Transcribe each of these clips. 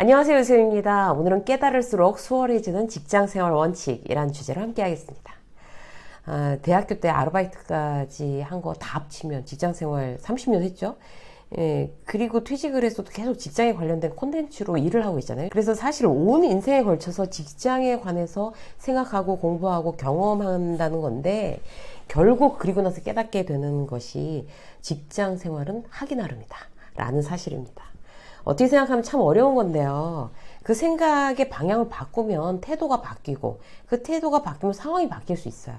안녕하세요, 유수입니다. 오늘은 깨달을수록 수월해지는 직장생활 원칙이라는 주제로 함께 하겠습니다. 대학교 때 아르바이트까지 한 거 다 합치면 직장생활 30년 했죠. 예, 그리고 퇴직을 해서도 계속 직장에 관련된 콘텐츠로 일을 하고 있잖아요. 그래서 사실 온 인생에 걸쳐서 직장에 관해서 생각하고 공부하고 경험한다는 건데, 결국 그리고 나서 깨닫게 되는 것이 직장 생활은 하기 나름이다 라는 사실입니다. 어떻게 생각하면 참 어려운 건데요. 그 생각의 방향을 바꾸면 태도가 바뀌고, 그 태도가 바뀌면 상황이 바뀔 수 있어요.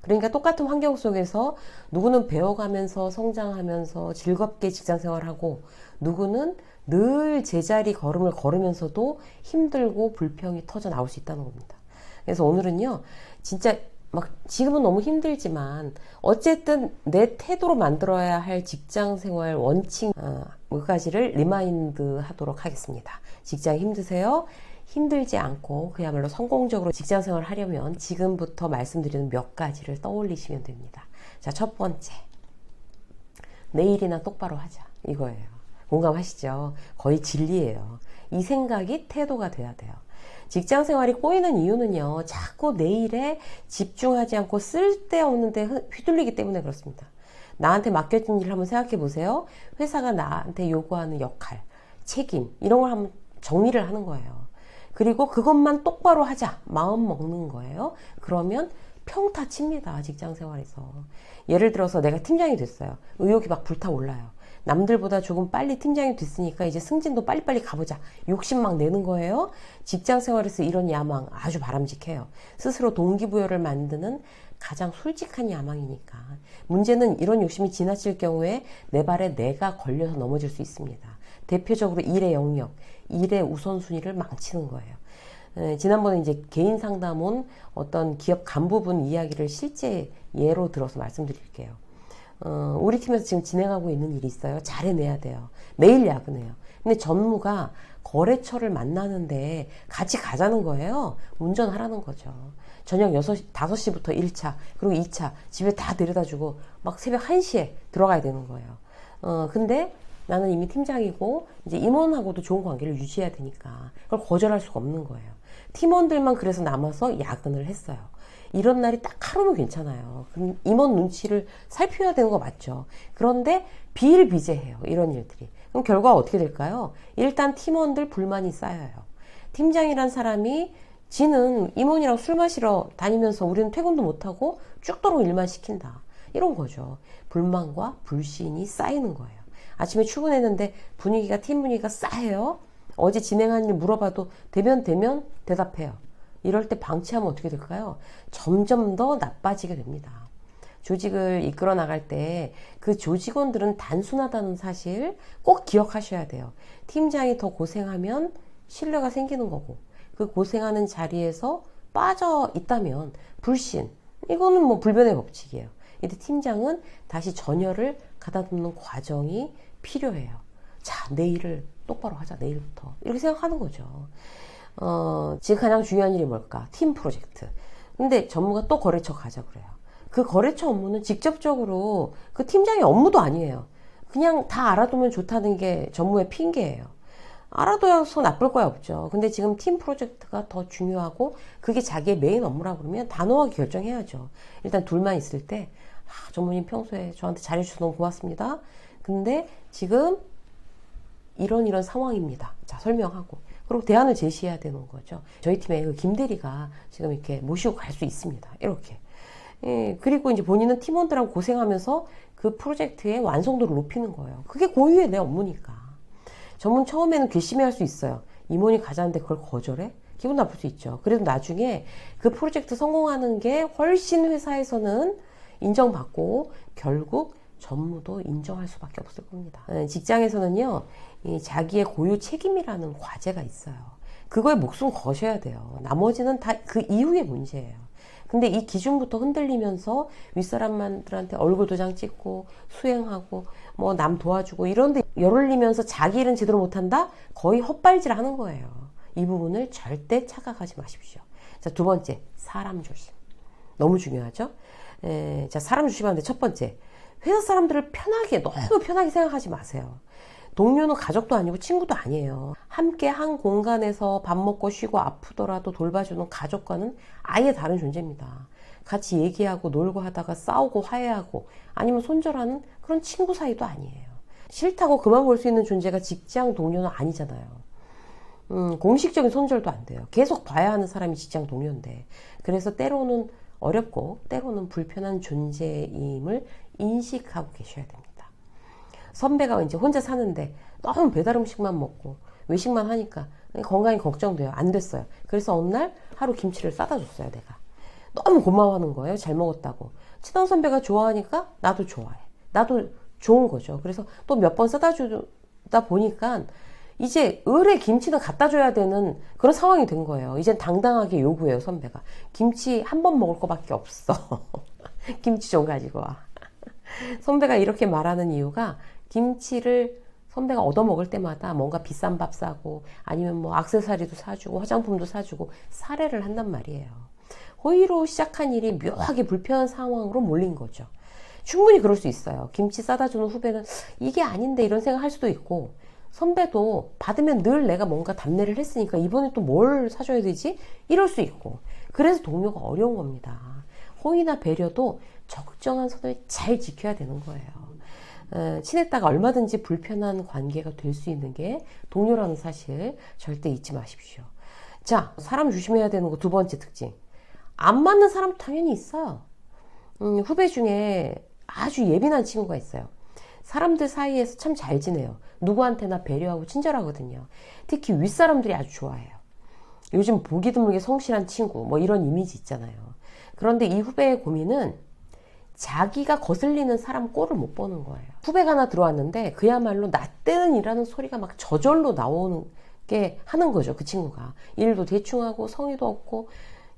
그러니까 똑같은 환경 속에서 누구는 배워가면서 성장하면서 즐겁게 직장 생활하고, 누구는 늘 제자리 걸음을 걸으면서도 힘들고 불평이 터져 나올 수 있다는 겁니다. 그래서 오늘은요, 진짜 막 지금은 너무 힘들지만 어쨌든 내 태도로 만들어야 할 직장 생활 원칙 몇 가지를 리마인드 하도록 하겠습니다. 직장 힘드세요? 힘들지 않고 그야말로 성공적으로 직장 생활을 하려면 지금부터 말씀드리는 몇 가지를 떠올리시면 됩니다. 자, 첫 번째, 내일이나 똑바로 하자, 이거예요. 공감하시죠? 거의 진리예요. 이 생각이 태도가 돼야 돼요. 직장 생활이 꼬이는 이유는요, 자꾸 내일에 집중하지 않고 쓸데없는 데 휘둘리기 때문에 그렇습니다. 나한테 맡겨진 일을 한번 생각해 보세요. 회사가 나한테 요구하는 역할, 책임, 이런 걸 한번 정리를 하는 거예요. 그리고 그것만 똑바로 하자, 마음 먹는 거예요. 그러면 평타 칩니다, 직장 생활에서. 예를 들어서 내가 팀장이 됐어요. 의욕이 막 불타올라요. 남들보다 조금 빨리 팀장이 됐으니까 이제 승진도 빨리빨리 가보자, 욕심 막 내는 거예요. 직장 생활에서 이런 야망 아주 바람직해요. 스스로 동기부여를 만드는 가장 솔직한 야망이니까. 문제는 이런 욕심이 지나칠 경우에 내 발에 내가 걸려서 넘어질 수 있습니다. 대표적으로 일의 영역, 일의 우선순위를 망치는 거예요. 지난번에 이제 개인 상담 어떤 기업 간부분 이야기를 실제 예로 들어서 말씀드릴게요. 우리 팀에서 지금 진행하고 있는 일이 있어요. 잘 해내야 돼요. 매일 야근해요. 근데 전무가 거래처를 만나는데 같이 가자는 거예요. 운전하라는 거죠. 저녁 5시부터 1차, 그리고 2차 집에 다 데려다주고 막 새벽 1시에 들어가야 되는 거예요. 근데 나는 이미 팀장이고 이제 임원하고도 좋은 관계를 유지해야 되니까 그걸 거절할 수가 없는 거예요. 팀원들만 그래서 남아서 야근을 했어요. 이런 날이 딱 하루는 괜찮아요. 그럼 임원 눈치를 살펴야 되는 거 맞죠? 그런데 비일비재해요, 이런 일들이. 그럼 결과가 어떻게 될까요? 일단 팀원들 불만이 쌓여요. 팀장이란 사람이 지는 임원이랑 술 마시러 다니면서 우리는 퇴근도 못하고 쭉도록 일만 시킨다, 이런 거죠. 불만과 불신이 쌓이는 거예요. 아침에 출근했는데 분위기가, 팀 분위기가 싸해요. 어제 진행한 일 물어봐도 대면 대답해요. 이럴 때 방치하면 어떻게 될까요? 점점 더 나빠지게 됩니다. 조직을 이끌어 나갈 때 그 조직원들은 단순하다는 사실 꼭 기억하셔야 돼요. 팀장이 더 고생하면 신뢰가 생기는 거고, 그 고생하는 자리에서 빠져 있다면 불신, 이거는 뭐 불변의 법칙이에요. 이때 팀장은 다시 전열을 가다듬는 과정이 필요해요. 자, 내일을 똑바로 하자, 내일부터. 이렇게 생각하는 거죠. 지금 가장 중요한 일이 뭘까? 팀 프로젝트. 근데 전무가 또 거래처 가자 그래요. 그 거래처 업무는 직접적으로 그 팀장의 업무도 아니에요. 그냥 다 알아두면 좋다는 게 전무의 핑계예요. 알아둬서 나쁠 거야 없죠. 근데 지금 팀 프로젝트가 더 중요하고 그게 자기의 메인 업무라고 그러면 단호하게 결정해야죠. 일단 둘만 있을 때, 전무님 평소에 저한테 잘해주셔서 너무 고맙습니다. 근데 지금 이런 상황입니다. 자, 설명하고. 그리고 대안을 제시해야 되는 거죠. 저희 팀에 그 김대리가 지금 이렇게 모시고 갈 수 있습니다. 이렇게. 예, 그리고 이제 본인은 팀원들하고 고생하면서 그 프로젝트의 완성도를 높이는 거예요. 그게 고유의 내 업무니까. 전문 처음에는 괘씸해 할 수 있어요. 임원이 가자는데 그걸 거절해? 기분 나쁠 수 있죠. 그래도 나중에 그 프로젝트 성공하는 게 훨씬 회사에서는 인정받고 결국 전무도 인정할 수밖에 없을 겁니다. 직장에서는요, 자기의 고유 책임이라는 과제가 있어요. 그거에 목숨 거셔야 돼요. 나머지는 다 그 이후의 문제예요. 근데 이 기준부터 흔들리면서 윗사람들한테 얼굴 도장 찍고 수행하고 뭐 남 도와주고 이런데 열 올리면서 자기 일은 제대로 못한다? 거의 헛발질 하는 거예요. 이 부분을 절대 착각하지 마십시오. 자, 두 번째, 사람 조심. 너무 중요하죠? 자, 사람 조심하는데 첫 번째, 회사 사람들을 편하게, 너무 편하게 생각하지 마세요. 동료는 가족도 아니고 친구도 아니에요. 함께 한 공간에서 밥 먹고 쉬고 아프더라도 돌봐주는 가족과는 아예 다른 존재입니다. 같이 얘기하고 놀고 하다가 싸우고 화해하고 아니면 손절하는 그런 친구 사이도 아니에요. 싫다고 그만 볼 수 있는 존재가 직장 동료는 아니잖아요. 공식적인 손절도 안 돼요. 계속 봐야 하는 사람이 직장 동료인데. 그래서 때로는 어렵고 때로는 불편한 존재임을 인식하고 계셔야 됩니다. 선배가 이제 혼자 사는데 너무 배달 음식만 먹고 외식만 하니까 건강이 걱정돼요. 안 됐어요. 그래서 어느 날 하루 김치를 싸다 줬어요, 내가. 너무 고마워하는 거예요. 잘 먹었다고. 친한 선배가 좋아하니까 나도 좋아해. 나도 좋은 거죠. 그래서 또 몇 번 싸다 주다 보니까 이제 을에 김치는 갖다 줘야 되는 그런 상황이 된 거예요. 이젠 당당하게 요구해요, 선배가. 김치 한 번 먹을 거밖에 없어. 김치 좀 가지고 와. 선배가 이렇게 말하는 이유가 김치를 선배가 얻어먹을 때마다 뭔가 비싼 밥 사고 아니면 뭐 액세서리도 사주고 화장품도 사주고 사례를 한단 말이에요. 호의로 시작한 일이 묘하게 불편한 상황으로 몰린 거죠. 충분히 그럴 수 있어요. 김치 싸다 주는 후배는 이게 아닌데 이런 생각 할 수도 있고, 선배도 받으면 늘 내가 뭔가 답례를 했으니까 이번에 또 뭘 사줘야 되지? 이럴 수 있고. 그래서 동료가 어려운 겁니다. 호의나 배려도 적정한 선을 잘 지켜야 되는 거예요. 친했다가 얼마든지 불편한 관계가 될 수 있는 게 동료라는 사실 절대 잊지 마십시오. 자, 사람 조심해야 되는 거 두 번째 특징. 안 맞는 사람도 당연히 있어요. 후배 중에 아주 예민한 친구가 있어요. 사람들 사이에서 참 잘 지내요. 누구한테나 배려하고 친절하거든요. 특히 윗사람들이 아주 좋아해요. 요즘 보기 드물게 성실한 친구, 뭐 이런 이미지 있잖아요. 그런데 이 후배의 고민은 자기가 거슬리는 사람 꼴을 못 보는 거예요. 후배가 하나 들어왔는데 그야말로 나 때는 일하는 소리가 막 저절로 나오는 게 하는 거죠. 그 친구가. 일도 대충 하고 성의도 없고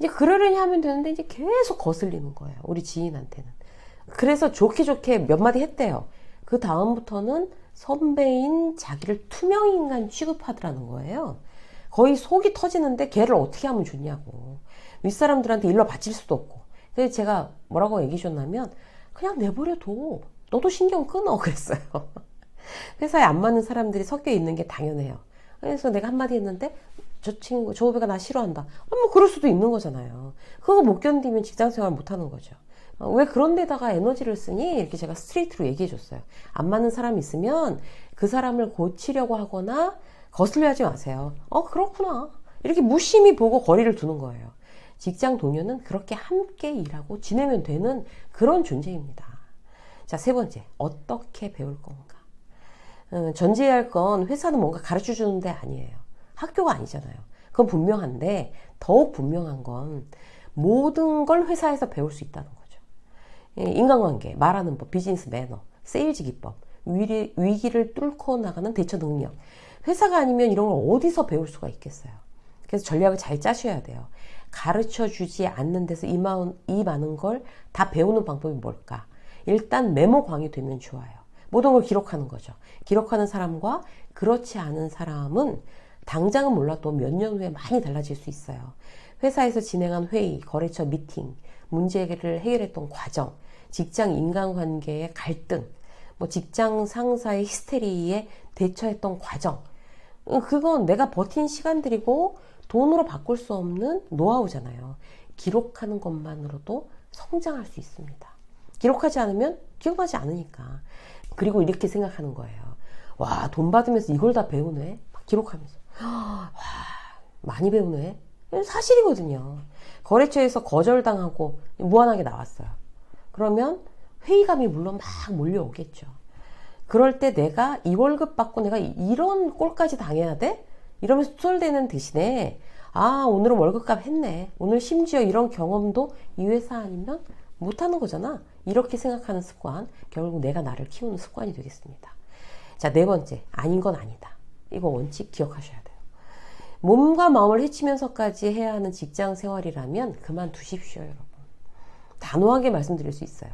이제 그러려니 하면 되는데 이제 계속 거슬리는 거예요. 우리 지인한테는. 그래서 좋게 몇 마디 했대요. 그 다음부터는 선배인 자기를 투명인간 취급하더라는 거예요. 거의 속이 터지는데 걔를 어떻게 하면 좋냐고. 윗사람들한테 일러 바칠 수도 없고. 그래서 제가 뭐라고 얘기해 줬냐면 그냥 내버려둬. 너도 신경 끊어. 그랬어요. 회사에 안 맞는 사람들이 섞여 있는 게 당연해요. 그래서 내가 한마디 했는데 저 후배가 나 싫어한다. 뭐 그럴 수도 있는 거잖아요. 그거 못 견디면 직장 생활 못 하는 거죠. 왜 그런 데다가 에너지를 쓰니? 이렇게 제가 스트레이트로 얘기해 줬어요. 안 맞는 사람 있으면 그 사람을 고치려고 하거나 거슬려 하지 마세요. 그렇구나. 이렇게 무심히 보고 거리를 두는 거예요. 직장 동료는 그렇게 함께 일하고 지내면 되는 그런 존재입니다. 자, 세 번째. 어떻게 배울 건가? 전제해야 할 건 회사는 뭔가 가르쳐 주는 데 아니에요. 학교가 아니잖아요. 그건 분명한데 더욱 분명한 건 모든 걸 회사에서 배울 수 있다는 거죠. 인간관계, 말하는 법, 비즈니스 매너, 세일즈 기법, 위기를 뚫고 나가는 대처 능력. 회사가 아니면 이런 걸 어디서 배울 수가 있겠어요. 그래서 전략을 잘 짜셔야 돼요. 가르쳐 주지 않는 데서 이 많은 걸 다 배우는 방법이 뭘까? 일단 메모광이 되면 좋아요. 모든 걸 기록하는 거죠. 기록하는 사람과 그렇지 않은 사람은 당장은 몰라도 몇 년 후에 많이 달라질 수 있어요. 회사에서 진행한 회의, 거래처 미팅, 문제를 해결했던 과정, 직장 인간관계의 갈등, 뭐 직장 상사의 히스테리에 대처했던 과정. 그건 내가 버틴 시간들이고 돈으로 바꿀 수 없는 노하우잖아요. 기록하는 것만으로도 성장할 수 있습니다. 기록하지 않으면 기억나지 않으니까. 그리고 이렇게 생각하는 거예요. 와, 돈 받으면서 이걸 다 배우네? 막 기록하면서. 와, 많이 배우네? 사실이거든요. 거래처에서 거절당하고 무한하게 나왔어요. 그러면 회의감이 물론 막 몰려오겠죠. 그럴 때 내가 이 월급 받고 내가 이런 꼴까지 당해야 돼? 이러면서 투덜대는 대신에 오늘은 월급값 했네. 오늘 심지어 이런 경험도 이 회사 아니면 못하는 거잖아. 이렇게 생각하는 습관, 결국 내가 나를 키우는 습관이 되겠습니다. 자, 네 번째, 아닌 건 아니다. 이거 원칙 기억하셔야 돼요. 몸과 마음을 해치면서까지 해야 하는 직장 생활이라면 그만두십시오, 여러분. 단호하게 말씀드릴 수 있어요.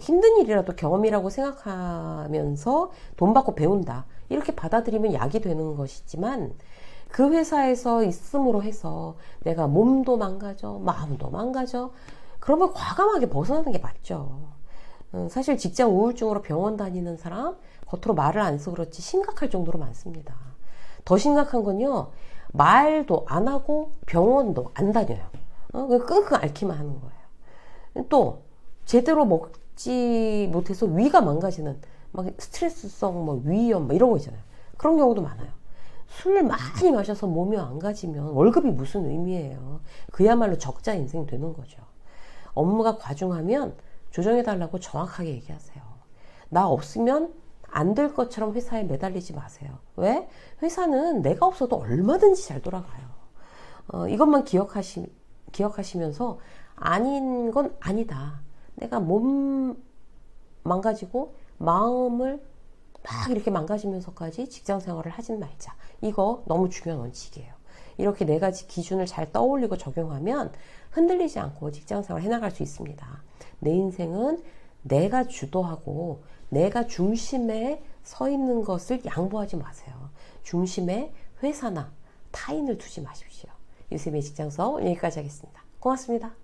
힘든 일이라도 경험이라고 생각하면서 돈 받고 배운다. 이렇게 받아들이면 약이 되는 것이지만 그 회사에서 있음으로 해서 내가 몸도 망가져, 마음도 망가져. 그러면 과감하게 벗어나는 게 맞죠. 사실 직장 우울증으로 병원 다니는 사람 겉으로 말을 안 해서 그렇지 심각할 정도로 많습니다. 더 심각한 건요, 말도 안 하고 병원도 안 다녀요. 그냥 끙끙 앓기만 하는 거예요. 또 제대로 먹지 못해서 위가 망가지는 막 스트레스성 뭐 위염 뭐 이런 거 있잖아요. 그런 경우도 많아요. 술 많이 마셔서 몸이 망가지면 월급이 무슨 의미예요. 그야말로 적자 인생 되는 거죠. 업무가 과중하면 조정해달라고 정확하게 얘기하세요. 나 없으면 안 될 것처럼 회사에 매달리지 마세요. 왜? 회사는 내가 없어도 얼마든지 잘 돌아가요. 이것만 기억하시면서 아닌 건 아니다. 내가 몸 망가지고 마음을 막 이렇게 망가지면서까지 직장 생활을 하진 말자. 이거 너무 중요한 원칙이에요. 이렇게 네 가지 기준을 잘 떠올리고 적용하면 흔들리지 않고 직장 생활을 해나갈 수 있습니다. 내 인생은 내가 주도하고 내가 중심에 서 있는 것을 양보하지 마세요. 중심에 회사나 타인을 두지 마십시오. 유쌤의 직장 수업 여기까지 하겠습니다. 고맙습니다.